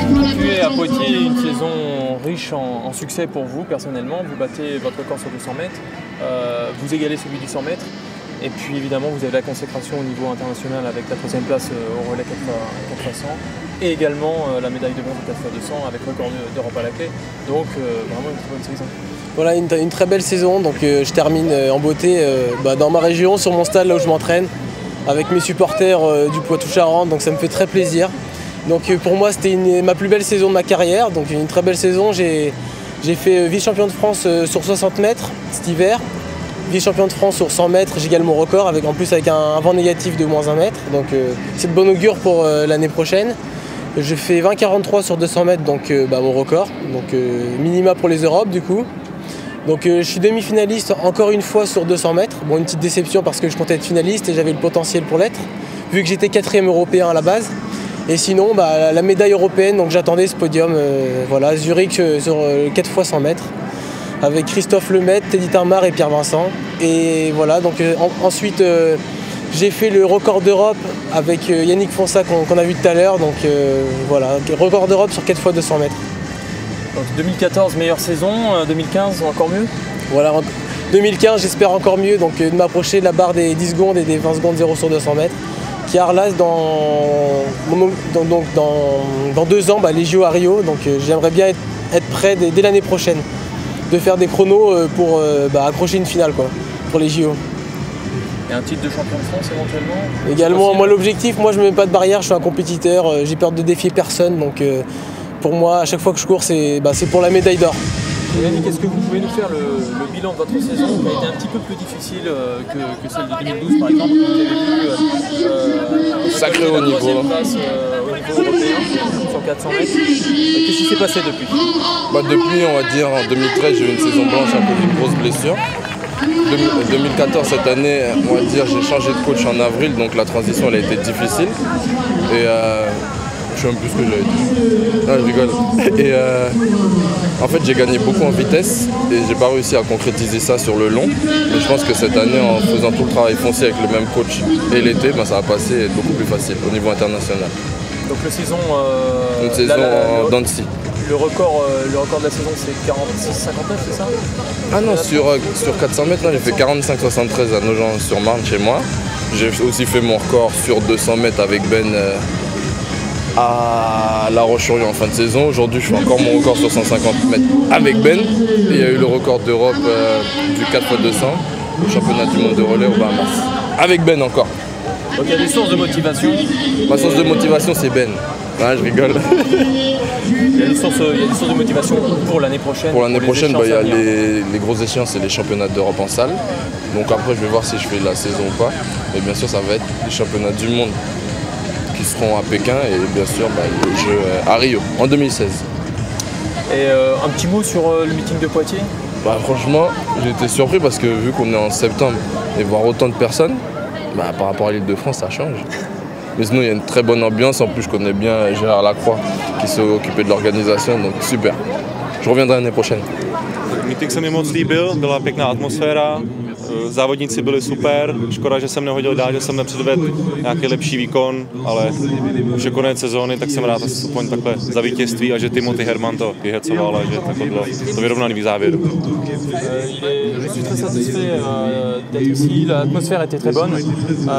Vous concluez à Poitiers une saison riche en succès pour vous personnellement. Vous battez votre record sur 200 mètres, vous égalez celui du 100 mètres. Et puis évidemment vous avez la consécration au niveau international avec la 3e place au relais 4x100 et également la médaille de bronze au 4x200 avec record d'Europe à la clé. Donc vraiment une très bonne saison. Voilà, une très belle saison. Donc je termine en beauté dans ma région, sur mon stade là où je m'entraîne, avec mes supporters du Poitou-Charentes, donc ça me fait très plaisir. Donc pour moi c'était ma plus belle saison de ma carrière, donc une très belle saison. J'ai fait vice-champion de France sur 60 mètres cet hiver. Vice-champion de France sur 100 mètres, j'égale mon record, en plus avec un vent négatif de moins 1 mètre. Donc c'est de bon augure pour l'année prochaine. Je fais 20,43 sur 200 mètres, donc mon record. Donc minima pour les Europes du coup. Donc je suis demi-finaliste encore une fois sur 200 mètres. Bon, une petite déception parce que je comptais être finaliste et j'avais le potentiel pour l'être, vu que j'étais 4e européen à la base. Et sinon, la médaille européenne, donc j'attendais ce podium, voilà, Zurich sur 4 x 100 mètres. Avec Christophe Lemaitre, Teddy Tarmar et Pierre Vincent. Et voilà, donc ensuite j'ai fait le record d'Europe avec Yannick Fonsa qu'on a vu tout à l'heure. Donc voilà, record d'Europe sur 4 x 200 mètres. Donc 2014 meilleure saison, 2015 encore mieux. Voilà, 2015 j'espère encore mieux, donc de m'approcher de la barre des 10 secondes et des 20 secondes 0 sur 200 mètres. Car là dans 2 ans les JO à Rio, donc j'aimerais bien être prêt dès l'année prochaine. De faire des chronos pour accrocher une finale pour les JO. Et un titre de champion de France éventuellement? Également, moi l'objectif, je ne me mets pas de barrière, je suis un compétiteur, j'ai peur de défier personne, donc pour moi à chaque fois que je cours c'est pour la médaille d'or. Yannick, est-ce que vous pouvez nous faire le bilan de votre saison qui a été un petit peu plus difficile que celle de 2012 par exemple? Vous avez vu sacré haut niveau. Place, au niveau européen sur 400 mètres. Qu'est-ce qui s'est passé depuis? Depuis, on va dire, en 2013, j'ai eu une saison blanche à cause d'une grosse blessure. 2014, cette année, on va dire, j'ai changé de coach en avril, donc la transition elle a été difficile. Et je sais même plus ce que j'avais dit. Non, je rigole. Et en fait, j'ai gagné beaucoup en vitesse et j'ai pas réussi à concrétiser ça sur le long. Mais je pense que cette année, en faisant tout le travail foncé avec le même coach et l'été, ça va passer et être beaucoup plus facile au niveau international. Donc une saison en dents de scie. Le record de la saison c'est 46,59, c'est ça? Ah non, sur 400 mètres, j'ai fait 45,73 à Nogent-sur-Marne chez moi. J'ai aussi fait mon record sur 200 mètres avec Ben à La Roche-sur-Yon en fin de saison. Aujourd'hui, je fais encore mon record sur 150 mètres avec Ben. Et il y a eu le record d'Europe du 4x200 au championnat du monde de relais au Bahamas. Avec Ben encore. Donc il y a des sources de motivation. Ma source de motivation, c'est Ben. Ah, je rigole. Il y a des sources de motivation pour l'année prochaine. Pour l'année prochaine, il y a les grosses échéances et les championnats d'Europe en salle. Donc après, je vais voir si je fais la saison ou pas. Mais bien sûr, ça va être les championnats du monde qui seront à Pékin et bien sûr les Jeux à Rio en 2016. Et un petit mot sur le meeting de Poitiers? Franchement, j'ai été surpris parce que vu qu'on est en septembre et voir autant de personnes, par rapport à l'Île-de-France, ça change. Mais sinon, il y a une très bonne ambiance. En plus, je connais bien Gérard Lacroix qui s'est occupé de l'organisation, donc super. Je reviendrai l'année prochaine. Meeting se mi moc líbil, byla pěkná atmosféra, závodníci byli super, škoda, že jsem nehodil dál, že jsem nepředvedl nějaký lepší výkon, ale už je konec sezóny, tak jsem rád aspoň takhle za vítězství a že Timothy Herman to vyhecoval a že takhle bylo to vyrovnaný v závěru. Je suis très satisfait d'être ici, l'atmosphère était très bonne.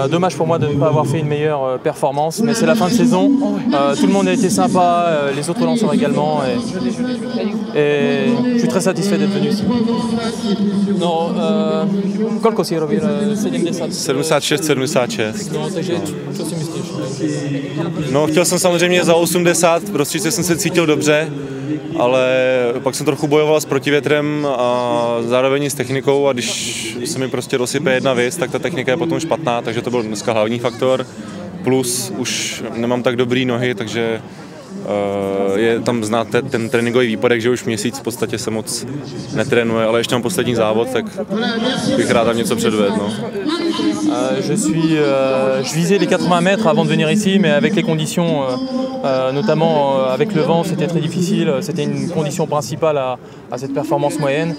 Dommage pour moi de ne pas avoir fait une meilleure performance, mais c'est la fin de saison. Tout le monde a été sympa, les autres lanceurs également. Et je suis très satisfait d'être venu ici. No, koľko si robil? 70? 76, 76. No, takže co si myslíš? No, chtěl jsem samozřejmě za 80, prostě jsem se cítil dobře, ale pak jsem trochu bojoval s protivětrem a zároveň s technikou a když se mi prostě rozsype jedna věc, tak ta technika je potom špatná, takže to byl dneska hlavní faktor. Plus už nemám tak dobrý nohy, takže je tam znát ten tréninkový výpadek, že už měsíc v podstatě se moc netrénuje, ale ještě mám poslední závod, tak bych rád tam něco předvedl. No. Je visais les 80 mètres avant de venir ici, mais avec les conditions, notamment avec le vent, c'était très difficile. C'était une condition principale à cette performance moyenne.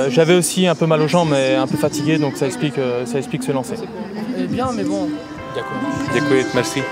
J'avais aussi un peu mal aux jambes, mais un peu fatigué, donc ça explique ce lancer. Bien, mais bon. Děkuji, merci.